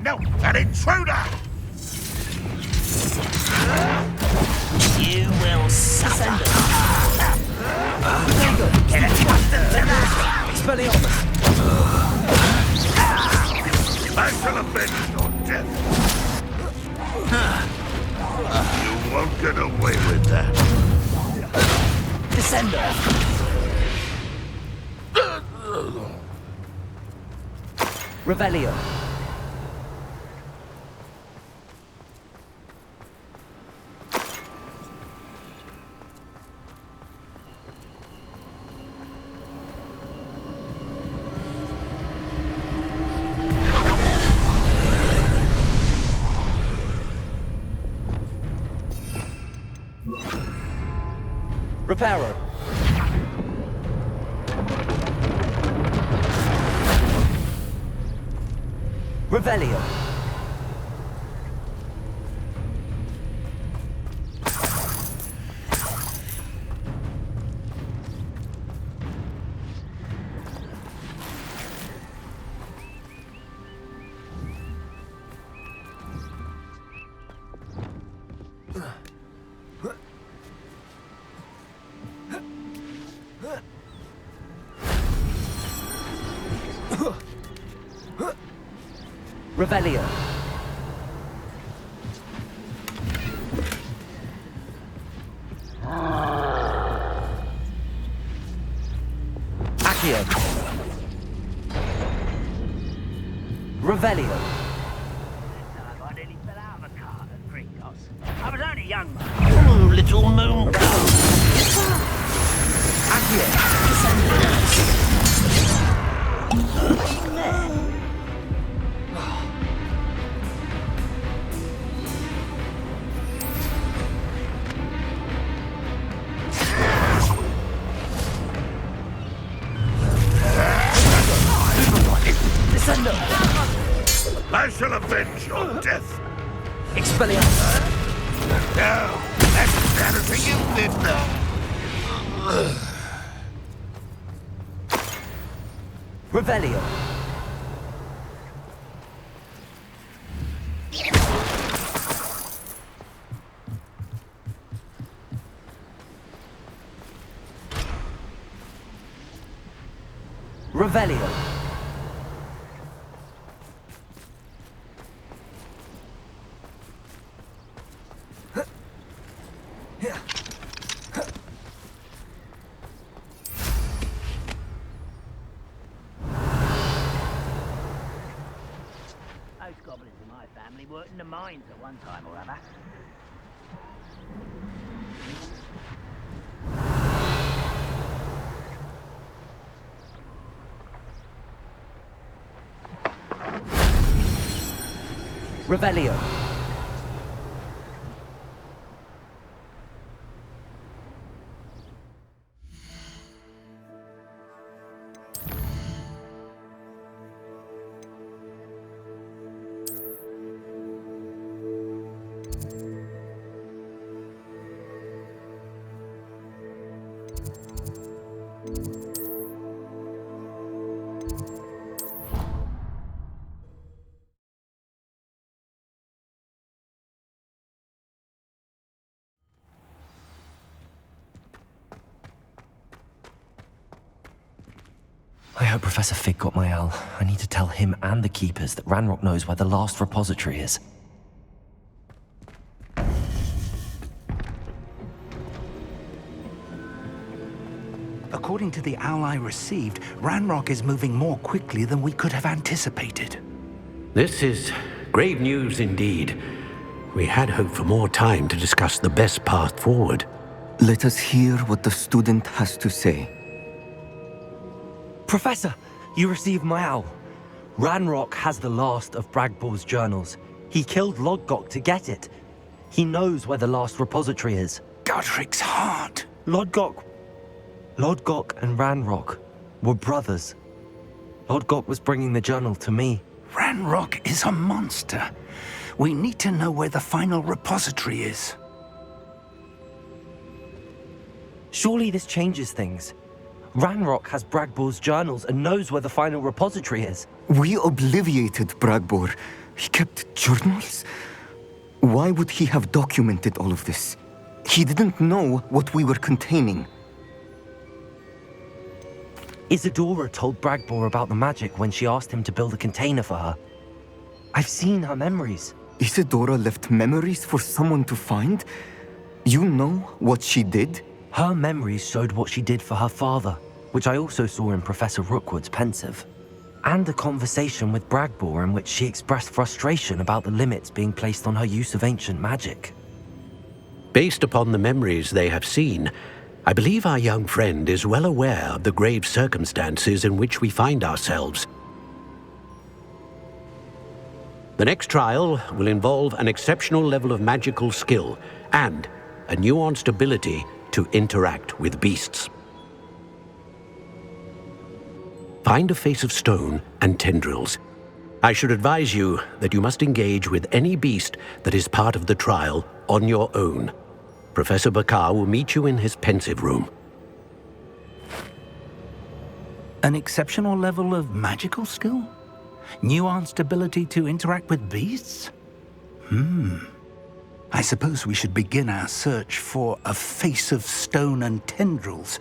No, an intruder! You will suffer. Get it, Expelliarmus! I shall avenge your death. You won't get away with that. Descender! Revelio. Reparo. Revelio. Revelio. Accio. Revelio. I nearly fell out of a cart at Gringos. I was only young. Oh, little moon girl. Accio. I shall avenge your death. Expelliarmus. No, that's everything you did now. Revelio. Revelio. Those goblins in my family worked in the mines at one time or other. Revelio. I hope Professor Fig got my owl. I need to tell him and the Keepers that Ranrock knows where the last repository is. According to the owl I received, Ranrock is moving more quickly than we could have anticipated. This is grave news indeed. We had hoped for more time to discuss the best path forward. Let us hear what the student has to say. Professor, you received my owl. Ranrock has the last of Bragball's journals. He killed Lodgok to get it. He knows where the last repository is. Godric's heart. Lodgok and Ranrock were brothers. Lodgok was bringing the journal to me. Ranrock is a monster. We need to know where the final repository is. Surely this changes things. Ranrock has Bragball's journals and knows where the final repository is. We obliviated Bragbor, He kept journals? Why would he have documented all of this? He didn't know what we were containing. Isadora told Bragbor about the magic when she asked him to build a container for her. I've seen her memories. Isadora left memories for someone to find? You know what she did? Her memories showed what she did for her father, which I also saw in Professor Rookwood's pensive. And a conversation with Bragbor in which she expressed frustration about the limits being placed on her use of ancient magic. Based upon the memories they have seen, I believe our young friend is well aware of the grave circumstances in which we find ourselves. The next trial will involve an exceptional level of magical skill and a nuanced ability to interact with beasts. Find a face of stone and tendrils. I should advise you that you must engage with any beast that is part of the trial on your own. Professor Bakar will meet you in his pensive room. An exceptional level of magical skill? Nuanced ability to interact with beasts? I suppose we should begin our search for a face of stone and tendrils,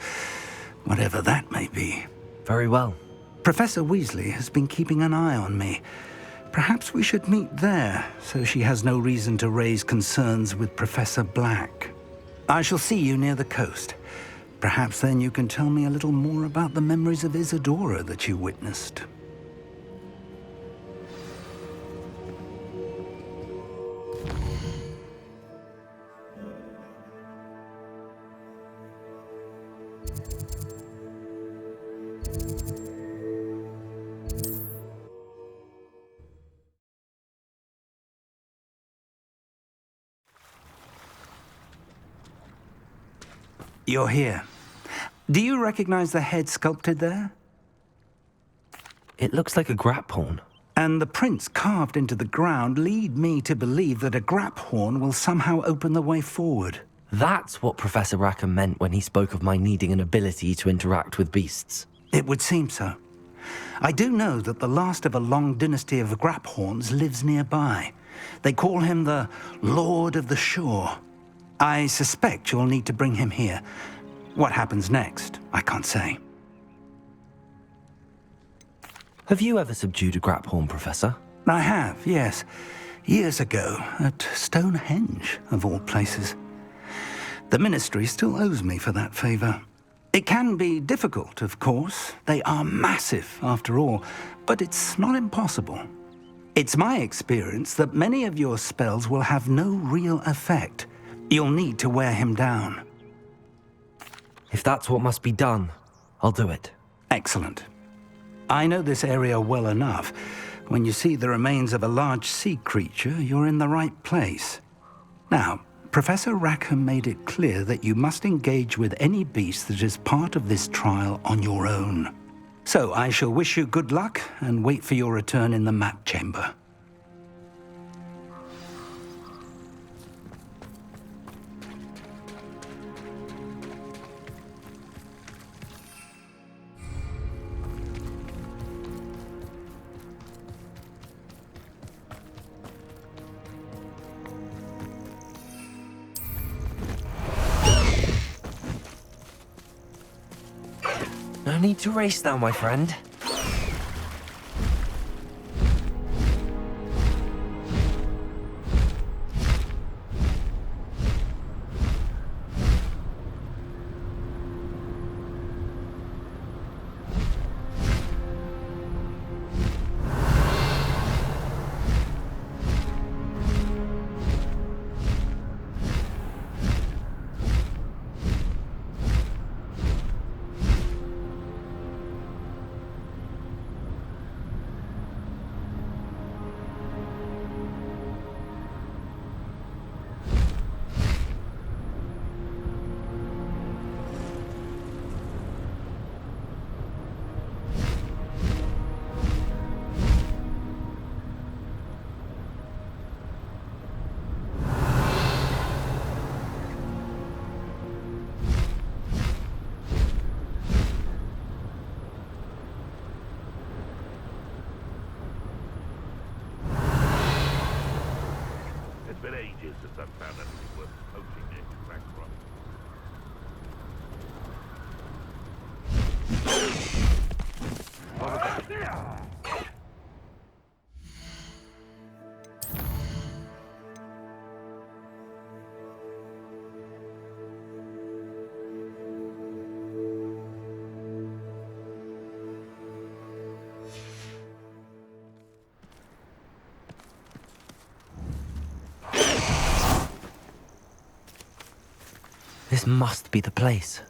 whatever that may be. Very well. Professor Weasley has been keeping an eye on me. Perhaps we should meet there, so she has no reason to raise concerns with Professor Black. I shall see you near the coast. Perhaps then you can tell me a little more about the memories of Isadora that you witnessed. You're here. Do you recognize the head sculpted there? It looks like a graphorn. And the prints carved into the ground lead me to believe that a graphorn will somehow open the way forward. That's what Professor Rackham meant when he spoke of my needing an ability to interact with beasts. It would seem so. I do know that the last of a long dynasty of graphorns lives nearby. They call him the Lord of the Shore. I suspect you'll need to bring him here. What happens next, I can't say. Have you ever subdued a graphorn, Professor? I have, yes. Years ago, at Stonehenge, of all places. The Ministry still owes me for that favor. It can be difficult, of course. They are massive, after all, but it's not impossible. It's my experience that many of your spells will have no real effect. You'll need to wear him down. If that's what must be done, I'll do it. Excellent. I know this area well enough. When you see the remains of a large sea creature, you're in the right place. Now, Professor Rackham made it clear that you must engage with any beast that is part of this trial on your own. So I shall wish you good luck and wait for your return in the map chamber. No need to race now, my friend. been ages since I've found anything worth poaching near Backrock. This must be the place.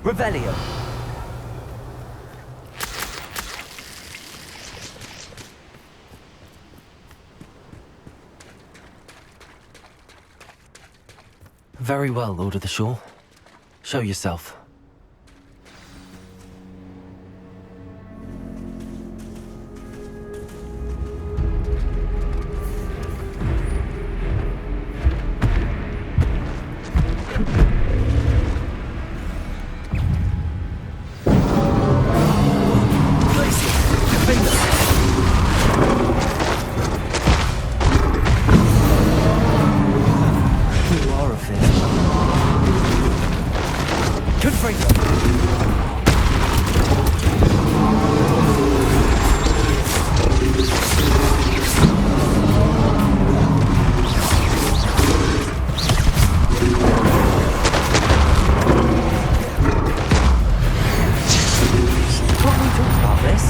Revelio. Very well, Lord of the Shore. Show yourself. You are a fish. Can't we talk about this?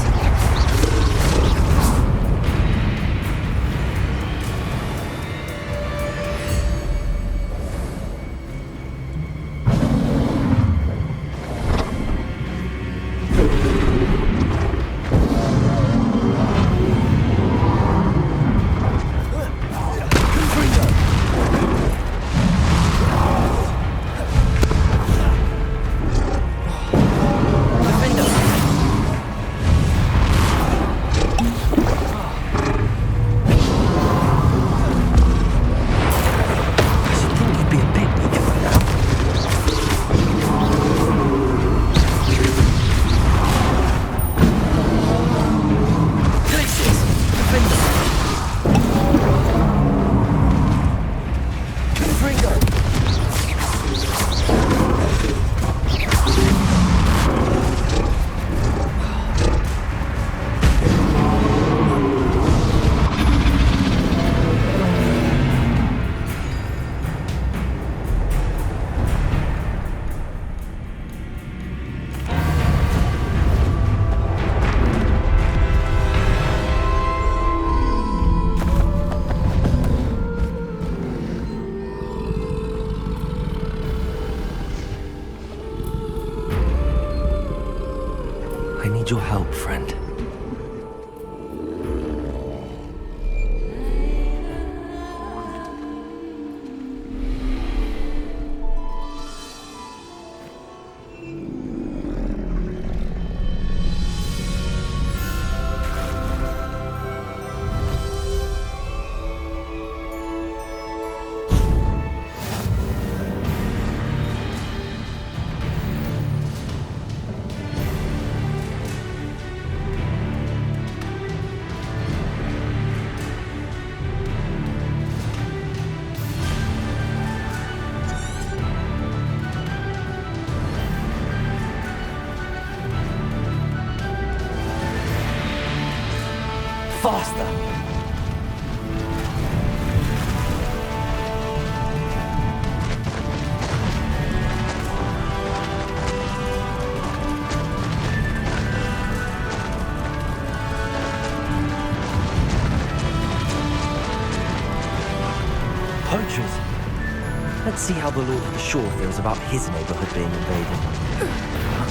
I need your help, friend. Faster! Poachers? Let's see how the Lord of the Shore feels about his neighborhood being invaded. Look,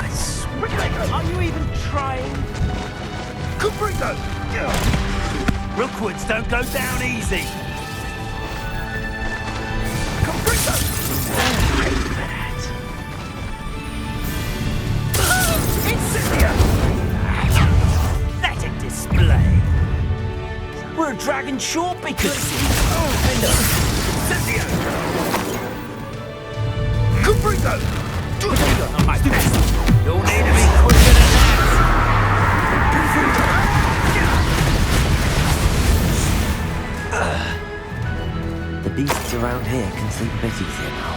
I swear. Are you even trying? Caprico! Rookwoods don't go down easy! Caprico! Incendia! Pathetic display. We're a dragon short because... Caprico! You'll need to be quicker than that. The beasts around here can sleep a bit easier now.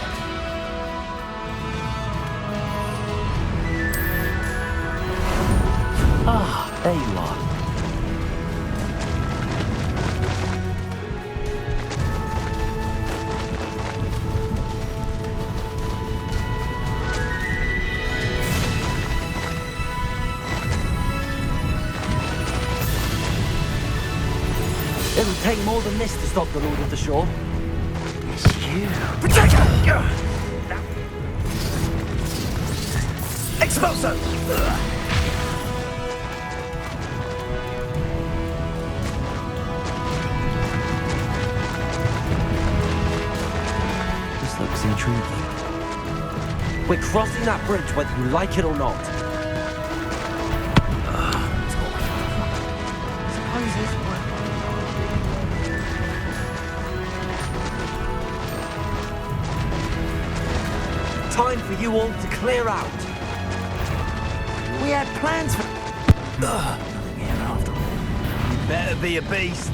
Ah, there you are. It'll take more than this to stop the Lord of the Shore. It's you. Protector! Expulso! This looks intriguing. We're crossing that bridge whether you like it or not. Suppose this one. Time for you all to clear out. We had plans for... Nothing here after all. You better be a beast.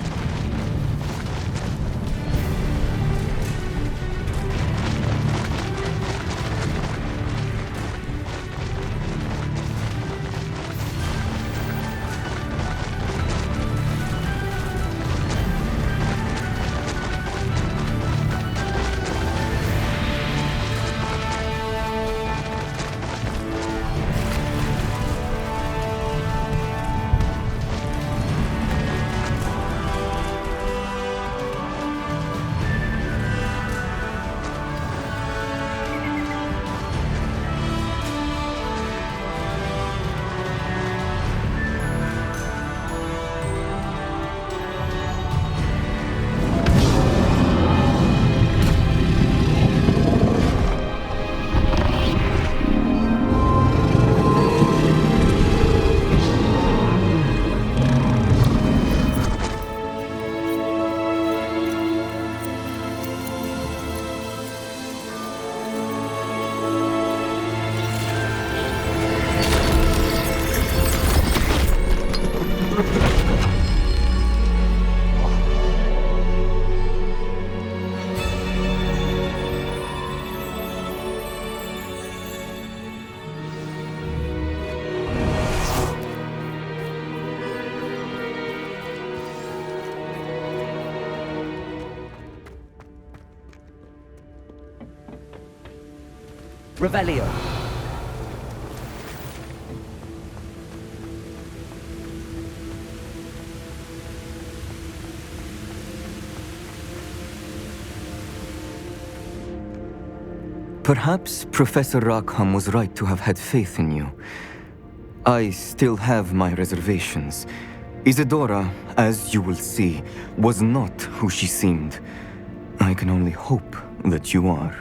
Revelio. Perhaps Professor Rackham was right to have had faith in you. I still have my reservations. Isadora, as you will see, was not who she seemed. I can only hope that you are.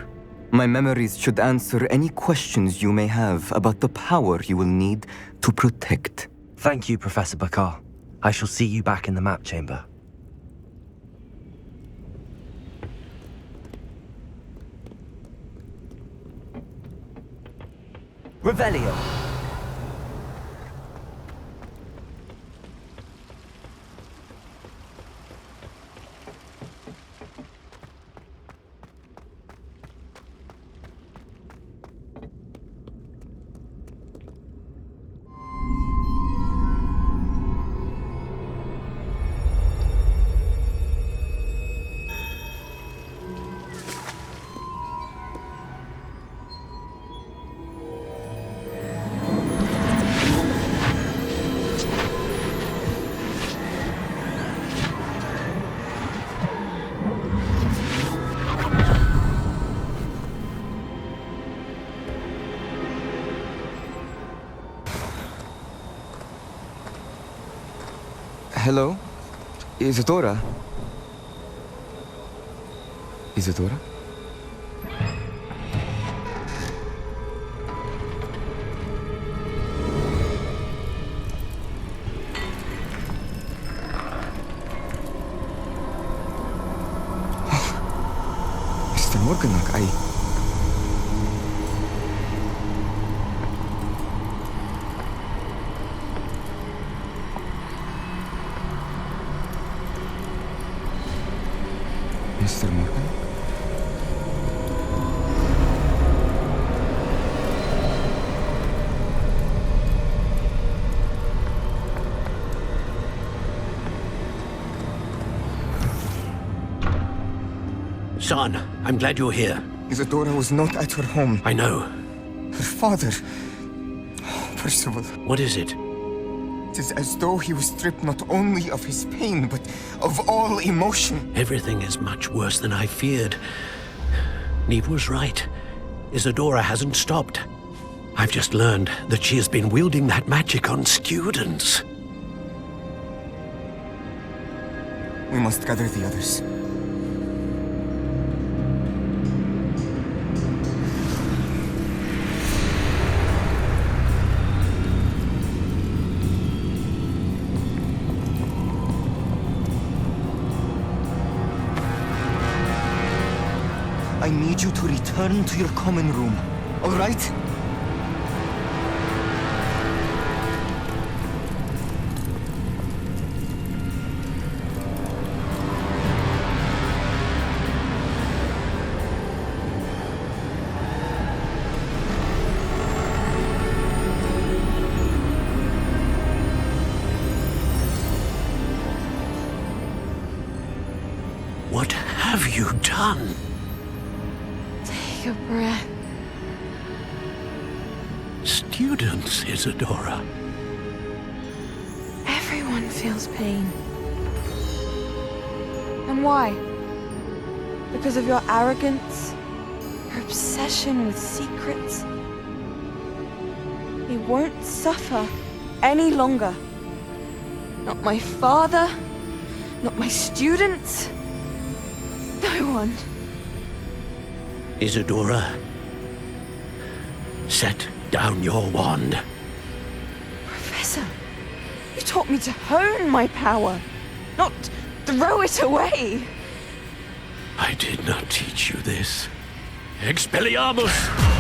My memories should answer any questions you may have about the power you will need to protect. Thank you, Professor Bakar. I shall see you back in the map chamber. Revelio. Hello? Isadora? Isadora? Morganach, Mr. Morgan? Son, I'm glad you're here. Isadora was not at her home. I know. Her father... Oh, Percival. What is it? It is as though he was stripped not only of his pain, but of all emotion. Everything is much worse than I feared. Neve was right. Isadora hasn't stopped. I've just learned that she has been wielding that magic on students. We must gather the others. I need you to return to your common room, all right? What have you done? Take a breath. Students, Isadora. Everyone feels pain. And why? Because of your arrogance? Your obsession with secrets? He won't suffer any longer. Not my father, not my students, no one. Isadora, set down your wand. Professor, you taught me to hone my power, not throw it away. I did not teach you this. Expelliarmus!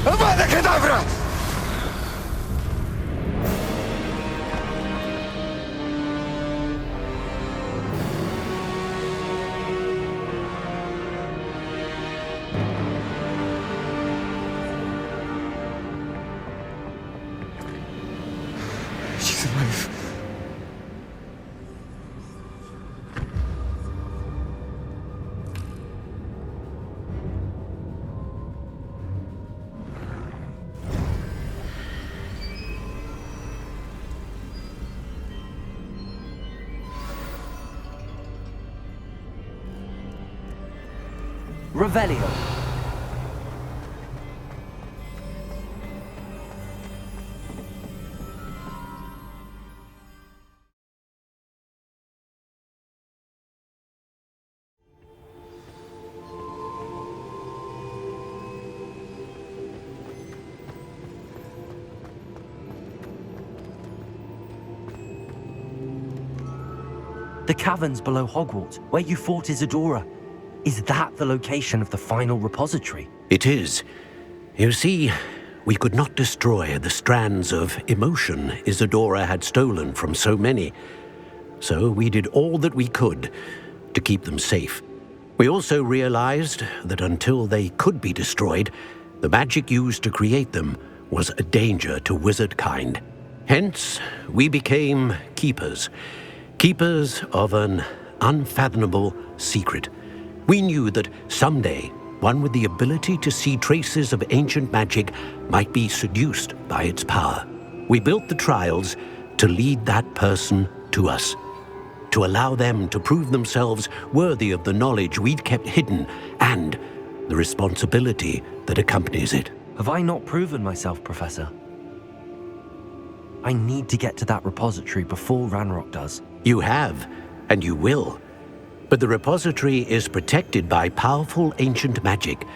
Avada Kedavra! She's alive. Revelio. The caverns below Hogwarts, where you fought Isadora. Is that the location of the final repository? It is. You see, we could not destroy the strands of emotion Isadora had stolen from so many. So we did all that we could to keep them safe. We also realized that until they could be destroyed, the magic used to create them was a danger to wizard kind. Hence, we became keepers. Keepers of an unfathomable secret. We knew that someday, one with the ability to see traces of ancient magic might be seduced by its power. We built the trials to lead that person to us, to allow them to prove themselves worthy of the knowledge we've kept hidden and the responsibility that accompanies it. Have I not proven myself, Professor? I need to get to that repository before Ranrock does. You have, and you will. But the repository is protected by powerful ancient magic.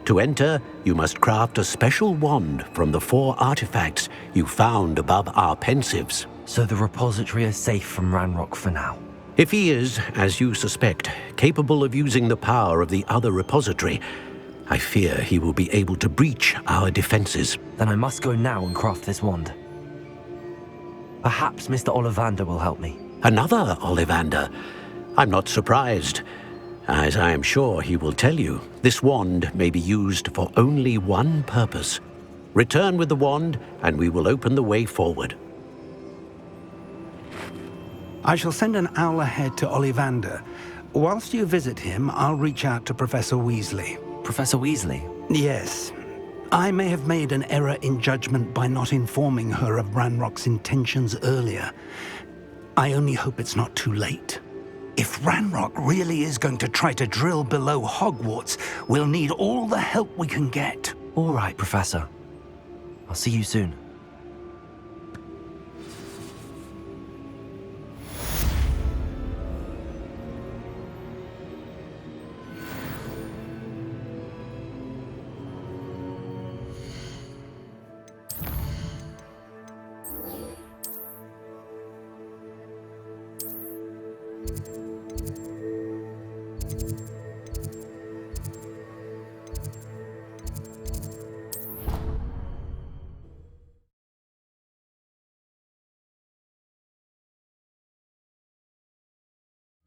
To enter, you must craft a special wand from the 4 artifacts you found above our pensives. So the repository is safe from Ranrock for now. If he is, as you suspect, capable of using the power of the other repository, I fear he will be able to breach our defenses. Then I must go now and craft this wand. Perhaps Mr. Ollivander will help me. Another Ollivander? I'm not surprised. As I am sure he will tell you, this wand may be used for only one purpose. Return with the wand, and we will open the way forward. I shall send an owl ahead to Ollivander. Whilst you visit him, I'll reach out to Professor Weasley. Professor Weasley? Yes. I may have made an error in judgment by not informing her of Ranrock's intentions earlier. I only hope it's not too late. If Ranrock really is going to try to drill below Hogwarts, we'll need all the help we can get. All right, Professor. I'll see you soon.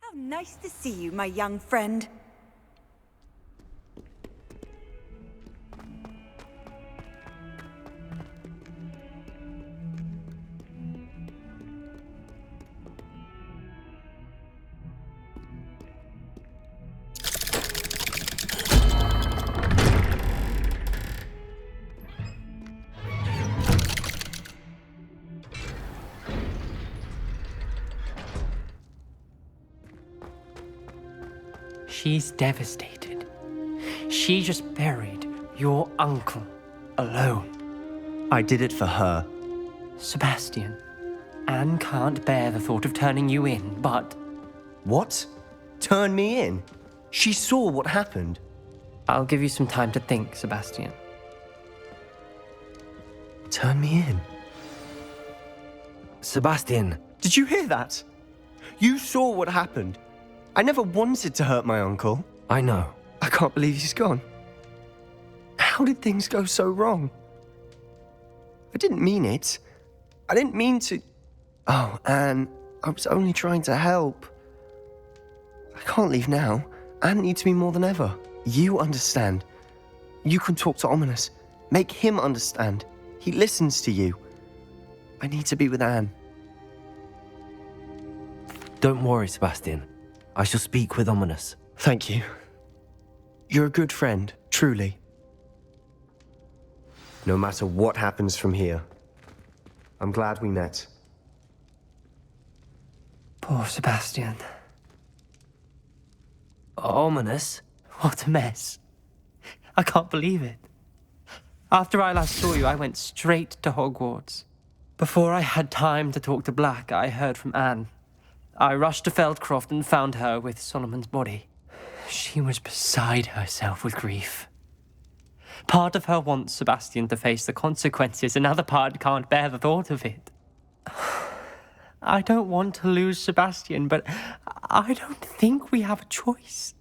How nice to see you, my young friend. She's devastated. She just buried your uncle alone. I did it for her. Sebastian, Anne can't bear the thought of turning you in, but... What? Turn me in? She saw what happened. I'll give you some time to think, Sebastian. Turn me in? Sebastian! Did you hear that? You saw what happened. I never wanted to hurt my uncle. I know. I can't believe he's gone. How did things go so wrong? I didn't mean it. I didn't mean to... Oh, Anne, I was only trying to help. I can't leave now. Anne needs me more than ever. You understand. You can talk to Ominous. Make him understand. He listens to you. I need to be with Anne. Don't worry, Sebastian. I shall speak with Ominous. Thank you. You're a good friend, truly. No matter what happens from here, I'm glad we met. Poor Sebastian. Ominous? What a mess. I can't believe it. After I last saw you, I went straight to Hogwarts. Before I had time to talk to Black, I heard from Anne. I rushed to Feldcroft and found her with Solomon's body. She was beside herself with grief. Part of her wants Sebastian to face the consequences, another part can't bear the thought of it. I don't want to lose Sebastian, but I don't think we have a choice.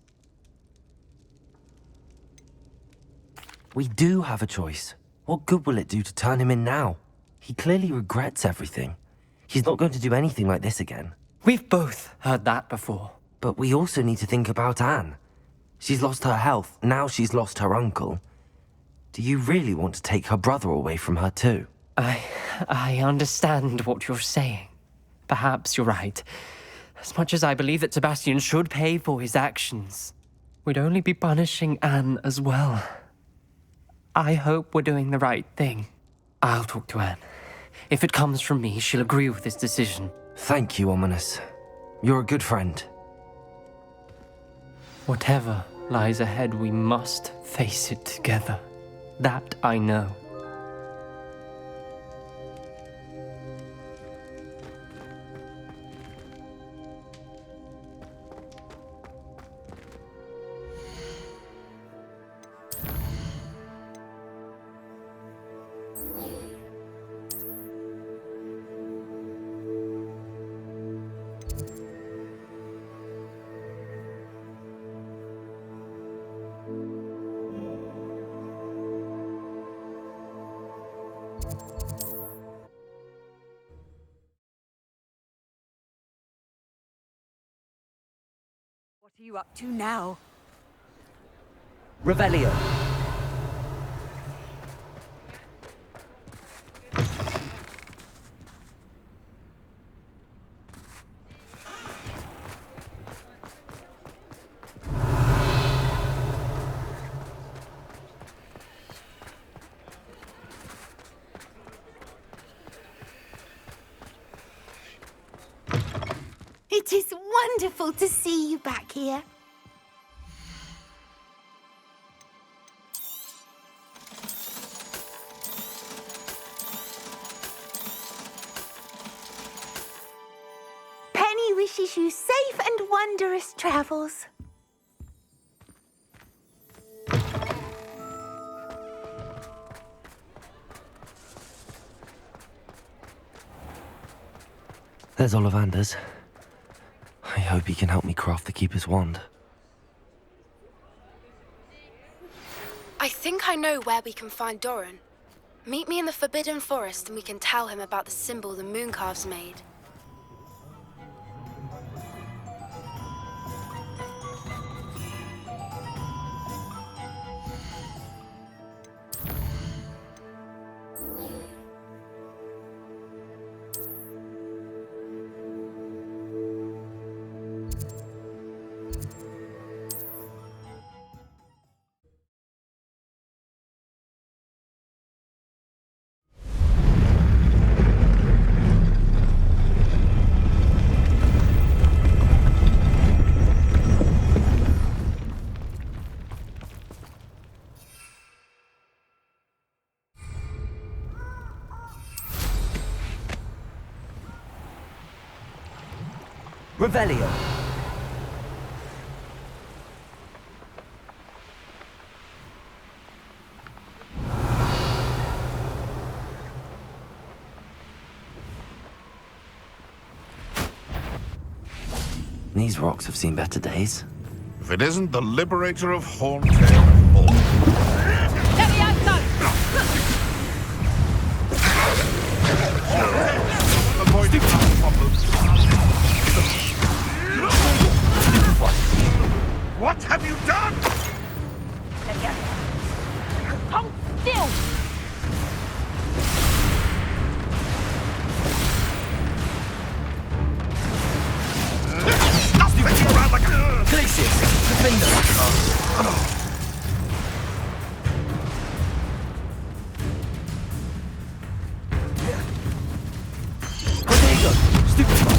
We do have a choice. What good will it do to turn him in now? He clearly regrets everything. He's not going to do anything like this again. We've both heard that before. But we also need to think about Anne. She's lost her health, now she's lost her uncle. Do you really want to take her brother away from her too? I understand what you're saying. Perhaps you're right. As much as I believe that Sebastian should pay for his actions, we'd only be punishing Anne as well. I hope we're doing the right thing. I'll talk to Anne. If it comes from me, she'll agree with this decision. Thank you, Ominous. You're a good friend. Whatever lies ahead, we must face it together. That I know. What are you up to now? Revelio. It is wonderful to see you back here. Penny wishes you safe and wondrous travels. There's Ollivander's. I hope he can help me craft the Keeper's wand. I think I know where we can find Doran. Meet me in the Forbidden Forest and we can tell him about the symbol the Mooncalves made. Revelio. These rocks have seen better days. If it isn't the liberator of Horntail and Bull. Avoiding problems. What have you done? Hold still! Stop spinning around like a... Glacius, defender. Protego, stupefy.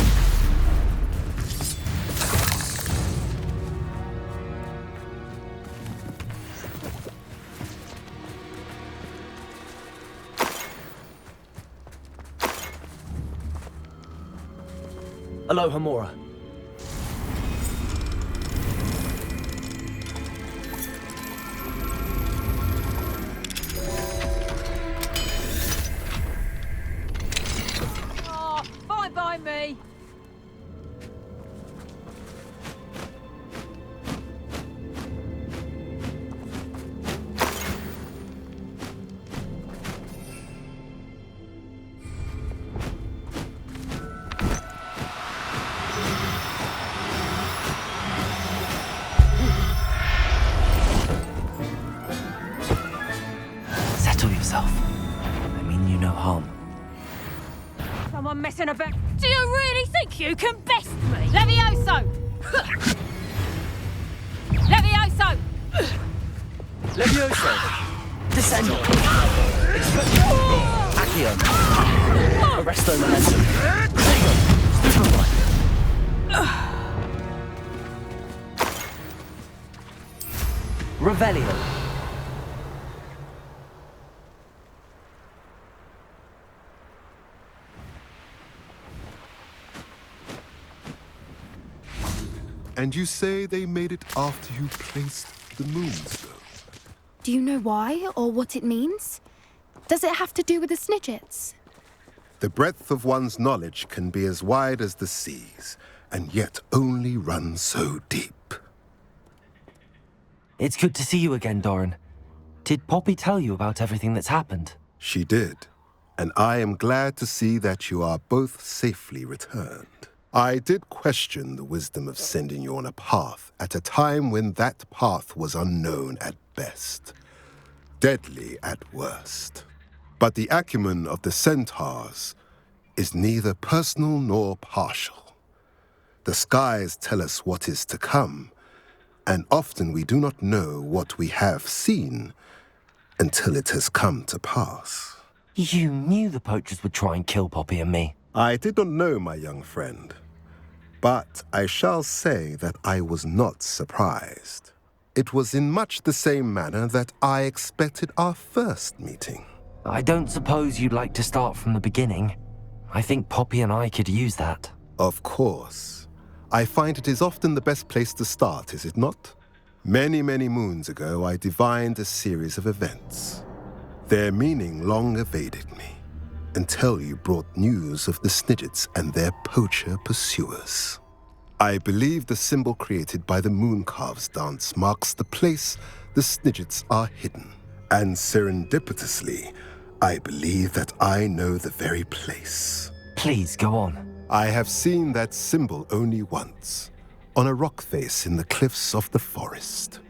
Aloha Mora. Oh, fine by me. Settle yourself. I mean you no harm. Someone messing about. Do you really think you can best me? Levioso! Levioso! Levioso! Descendo! Accio! Arresto momentum! Protego! Stupefy! Revelio. And you say they made it after you placed the moonstone? Do you know why or what it means? Does it have to do with the Snidgets? The breadth of one's knowledge can be as wide as the seas, and yet only run so deep. It's good to see you again, Doran. Did Poppy tell you about everything that's happened? She did, and I am glad to see that you are both safely returned. I did question the wisdom of sending you on a path at a time when that path was unknown at best, deadly at worst. But the acumen of the centaurs is neither personal nor partial. The skies tell us what is to come, and often we do not know what we have seen until it has come to pass. You knew the poachers would try and kill Poppy and me. I did not know, my young friend, but I shall say that I was not surprised. It was in much the same manner that I expected our first meeting. I don't suppose you'd like to start from the beginning. I think Poppy and I could use that. Of course. I find it is often the best place to start, is it not? Many, many moons ago, I divined a series of events. Their meaning long evaded me, until you brought news of the Snidgets and their poacher pursuers. I believe the symbol created by the Mooncalves dance marks the place the Snidgets are hidden. And serendipitously, I believe that I know the very place. Please, go on. I have seen that symbol only once, on a rock face in the cliffs of the forest.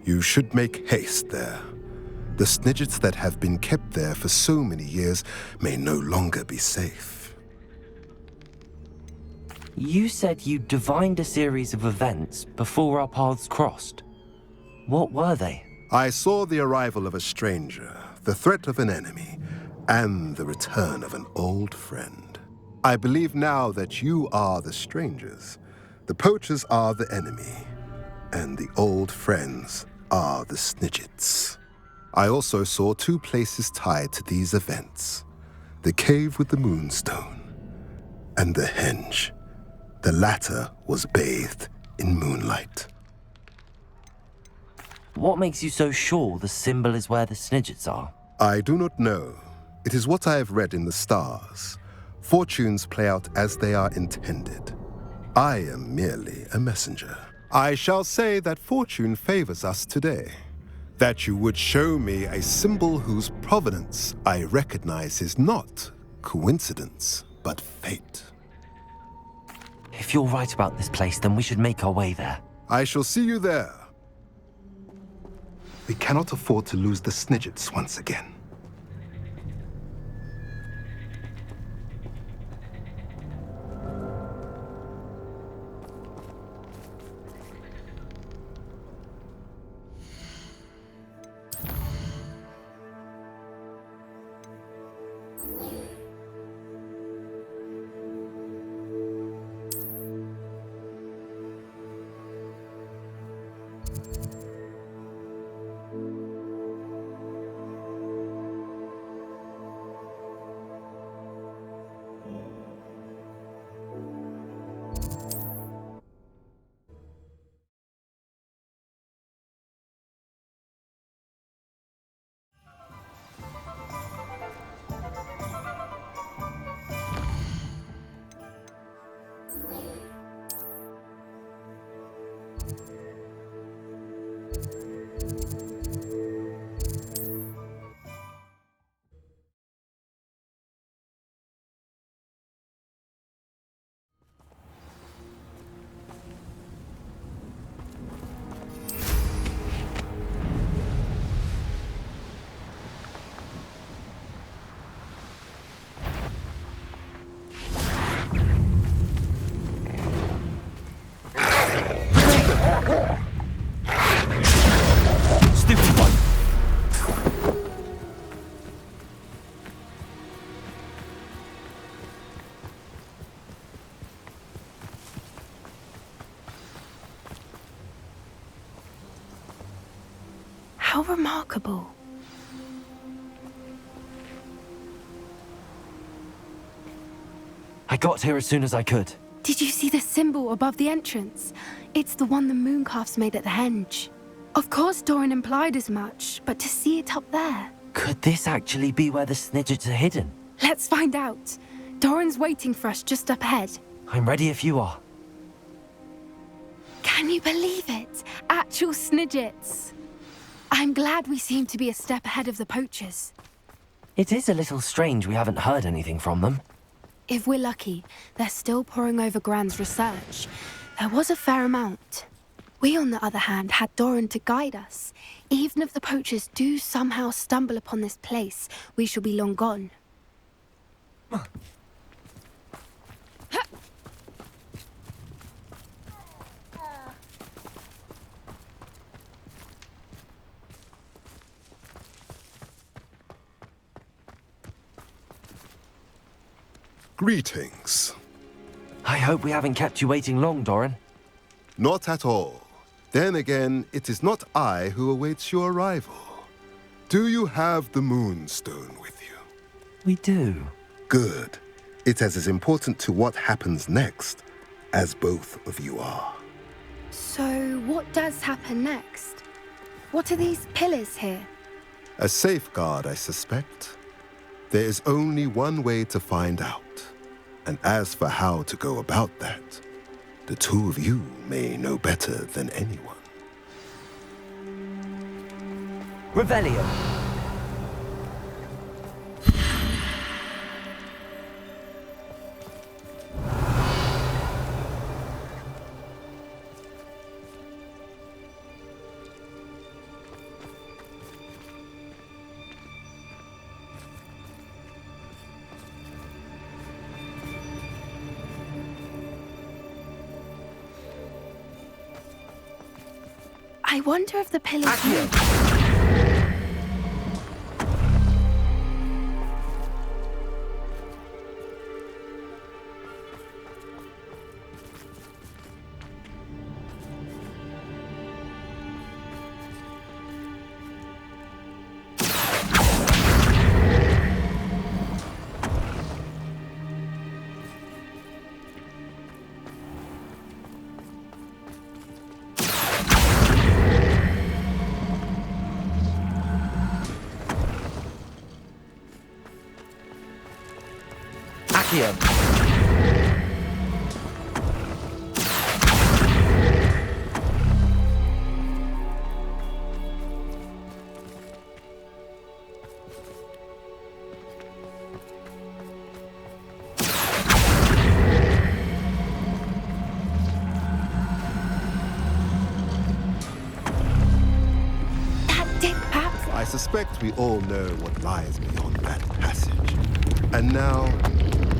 You should make haste there. The Snidgets that have been kept there for so many years may no longer be safe. You said you divined a series of events before our paths crossed. What were they? I saw the arrival of a stranger, the threat of an enemy, and the return of an old friend. I believe now that you are the strangers, the poachers are the enemy, and the old friends are the Snidgets. I also saw two places tied to these events, the cave with the moonstone and the henge. The latter was bathed in moonlight. What makes you so sure the symbol is where the Snidgets are? I do not know. It is what I have read in the stars. Fortunes play out as they are intended. I am merely a messenger. I shall say that fortune favors us today. That you would show me a symbol whose provenance I recognize is not coincidence, but fate. If you're right about this place, then we should make our way there. I shall see you there. We cannot afford to lose the Snidgets once again. How remarkable. I got here as soon as I could. Did you see the symbol above the entrance? It's the one the mooncalves made at the henge. Of course Doran implied as much, but to see it up there... Could this actually be where the Snidgets are hidden? Let's find out. Doran's waiting for us just up ahead. I'm ready if you are. Can you believe it? Actual Snidgets. I'm glad we seem to be a step ahead of the poachers. It is a little strange we haven't heard anything from them. If we're lucky, they're still poring over Gran's research. There was a fair amount. We, on the other hand, had Doran to guide us. Even if the poachers do somehow stumble upon this place, we shall be long gone. Greetings. I hope we haven't kept you waiting long, Doran. Not at all. Then again, it is not I who awaits your arrival. Do you have the Moonstone with you? We do. Good. It is as important to what happens next as both of you are. So, what does happen next? What are these pillars here? A safeguard, I suspect. There is only one way to find out. And as for how to go about that, the two of you may know better than anyone. Revelio. I wonder if the pillars... Accio. I suspect we all know what lies beyond that passage. And now,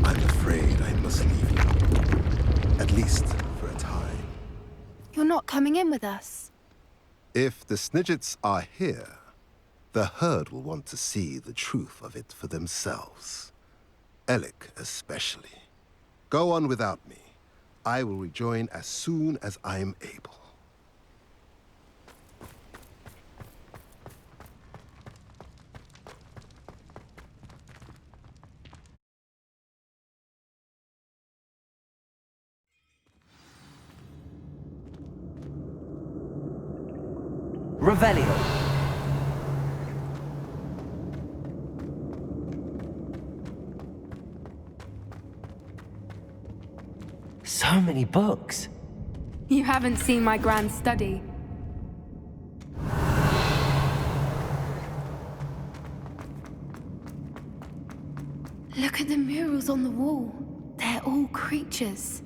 I'm afraid I must leave you. At least for a time. You're not coming in with us? If the Snidgets are here, the herd will want to see the truth of it for themselves. Alec especially. Go on without me. I will rejoin as soon as I am able. Revelio. So many books. You haven't seen my grand study. Look at the murals on the wall. They're all creatures.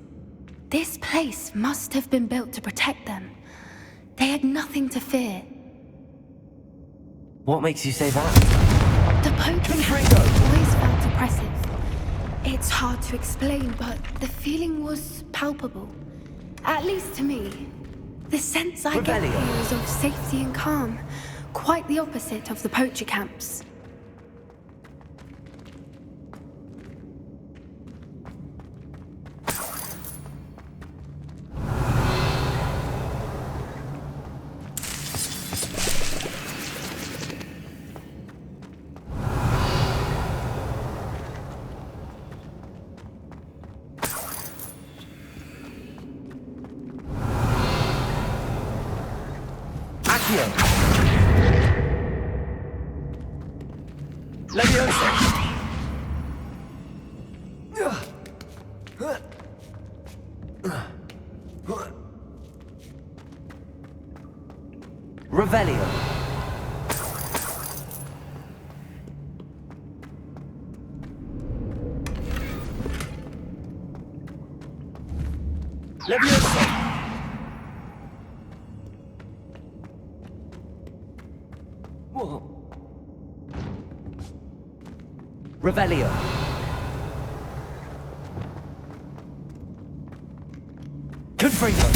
This place must have been built to protect them. They had nothing to fear. What makes you say that? The poaching always felt oppressive. It's hard to explain, but the feeling was palpable. At least to me. The sense I get here is of safety and calm. Quite the opposite of the poacher camps. Accio! Leviosa! Revelio. Leviosa! Revelio. Confringo.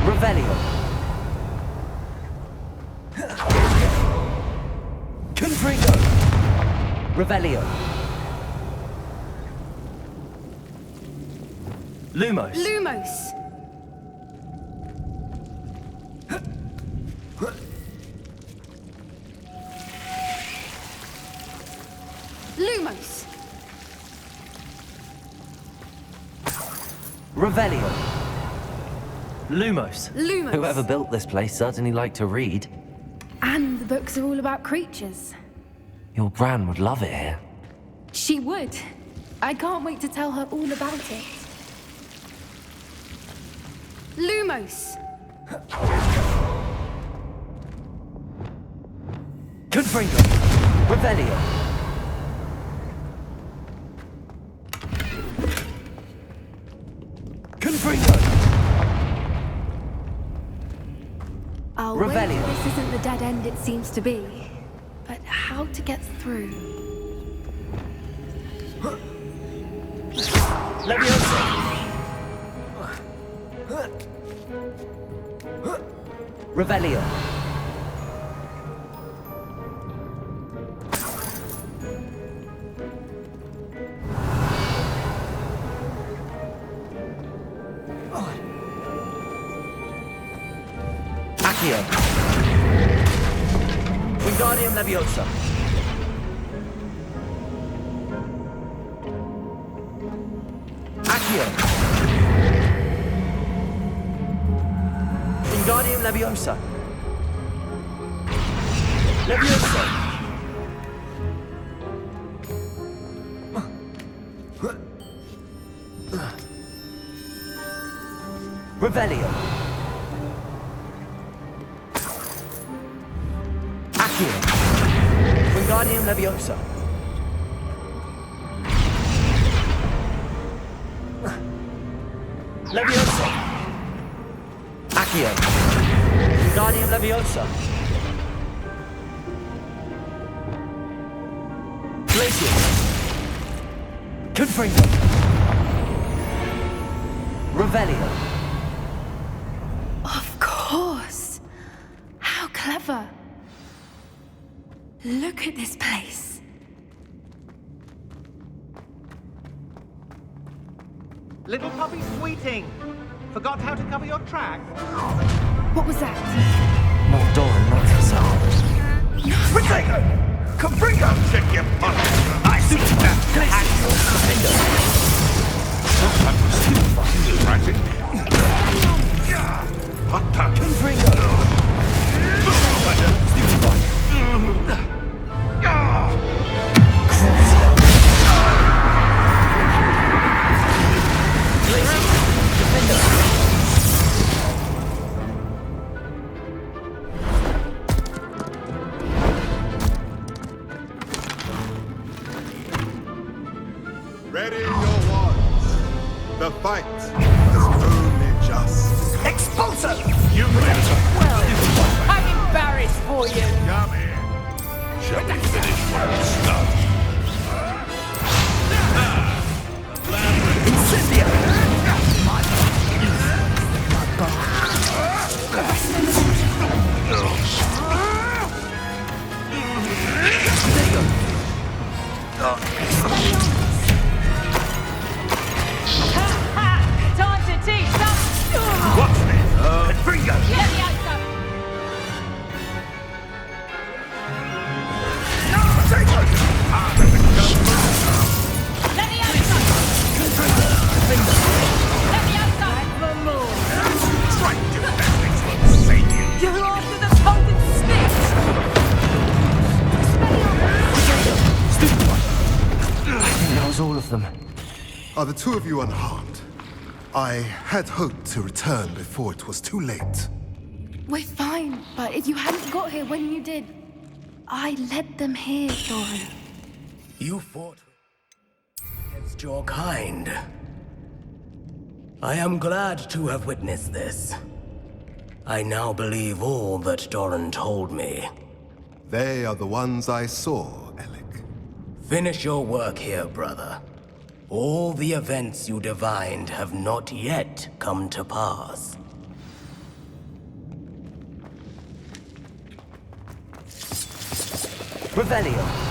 Revelio. Confringo. Revelio. Lumos. Lumos. Lumos. Revelio. Lumos. Lumos. Whoever built this place certainly liked to read. And the books are all about creatures. Your Gran would love it here. She would. I can't wait to tell her all about it. Lumos. Confringo. Revelio. Confringo. I'll Revelio. wait. This isn't the dead end it seems to be. But how to get through? Leviosa! Revelio. Accio. Wingardium Leviosa. Accio. Wingardium Leviosa. Leviosa! Revelio. Accio. Wingardium Leviosa. Leviosa! Accio. Wingardium Leviosa. Glacius. Confringo. Revelio. Of course. How clever. Look at this place. Little puppy sweeting! Forgot how to cover your track? What was that? Not Doran, that's for some. Protego! Confringo! Check your pulse. I see that. That was still fucking erratic. Hot touch. Confringo. Ready your wands. The fight has only just. Expulsor! You live. Well, I'm embarrassed for you. Come here. Shall we finish what we started? Incendia. Time to teach some. Watch me. Confringo! Leviosa! Are the two of you unharmed? I had hoped to return before it was too late. We're fine, but if you hadn't got here when you did, I led them here, Doran. You fought against your kind. I am glad to have witnessed this. I now believe all that Doran told me. They are the ones I saw, Alec. Finish your work here, brother. All the events you divined have not yet come to pass. Revelio.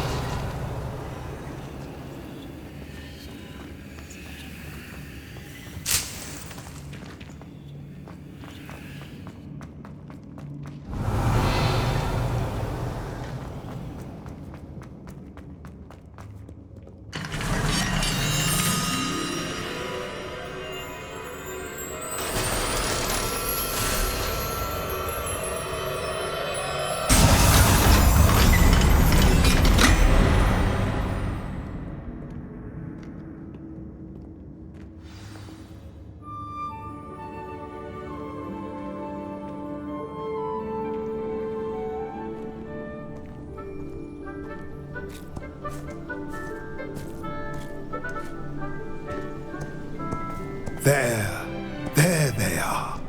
There they are.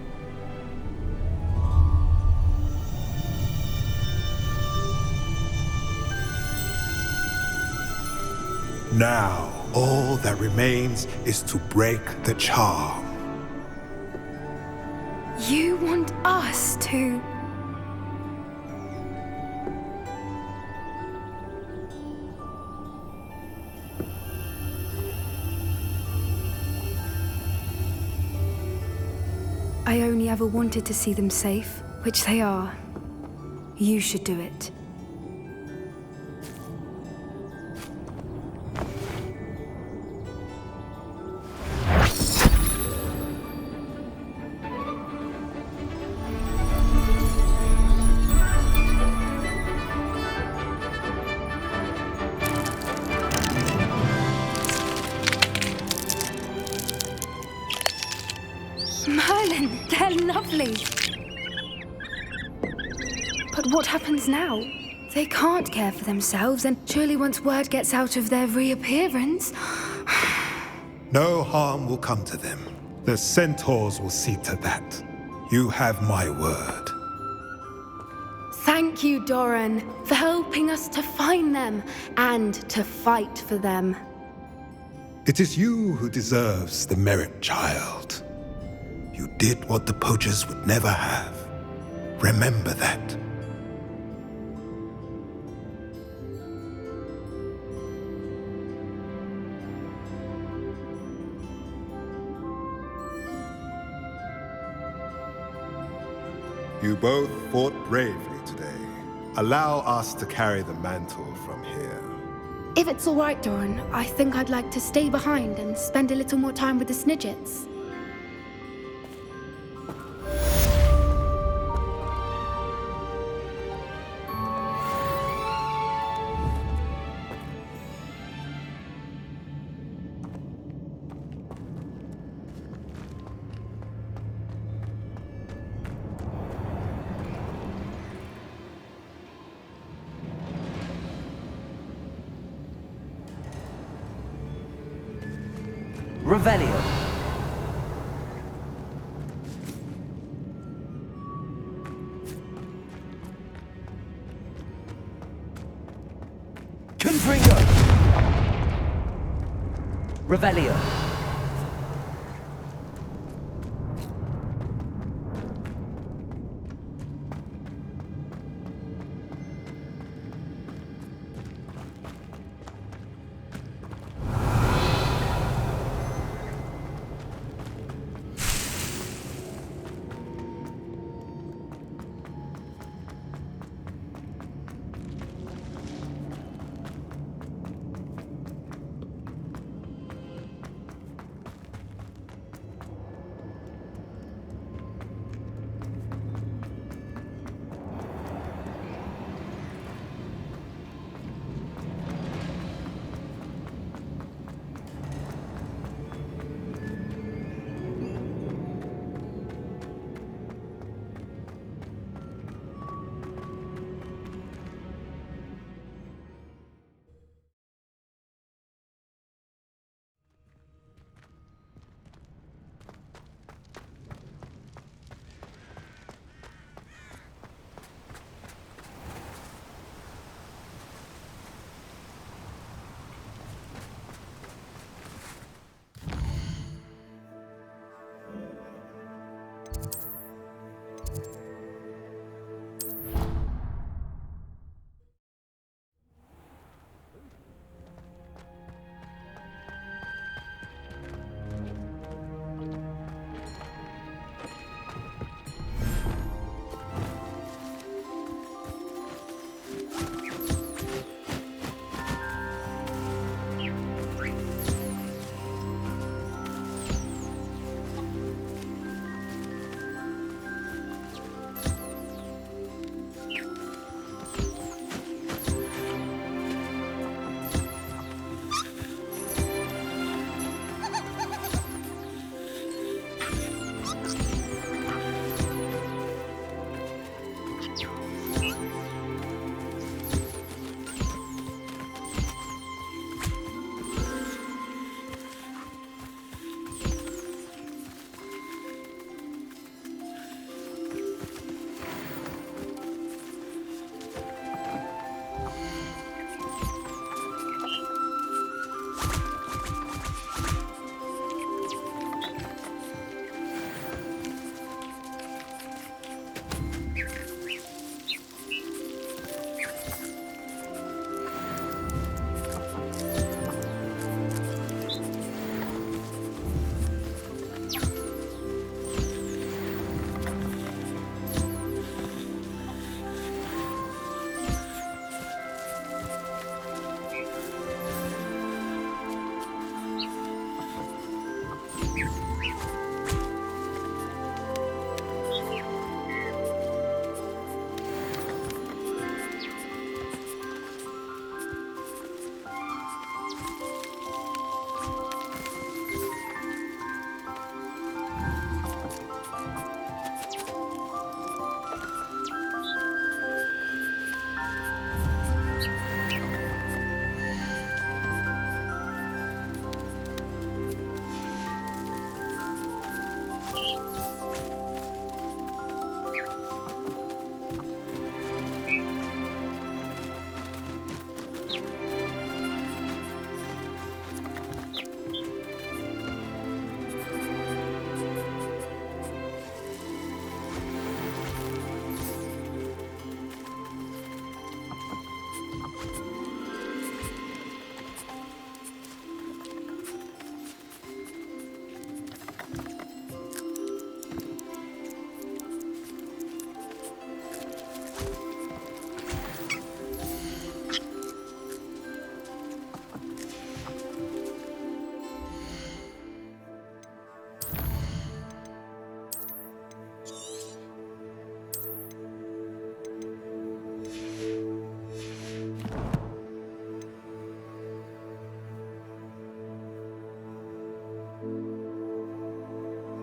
Now, all that remains is to break the charm. You want us to... I only ever wanted to see them safe, which they are. You should do it. Merlin, they're lovely. But what happens now? They can't care for themselves, and surely once word gets out of their reappearance... No harm will come to them. The centaurs will see to that. You have my word. Thank you, Doran, for helping us to find them and to fight for them. It is you who deserves the merit, child. You did what the poachers would never have. Remember that. You both fought bravely today. Allow us to carry the mantle from here. If it's all right, Doran, I think I'd like to stay behind and spend a little more time with the Snidgets. Revelio. Confringo. Revelio.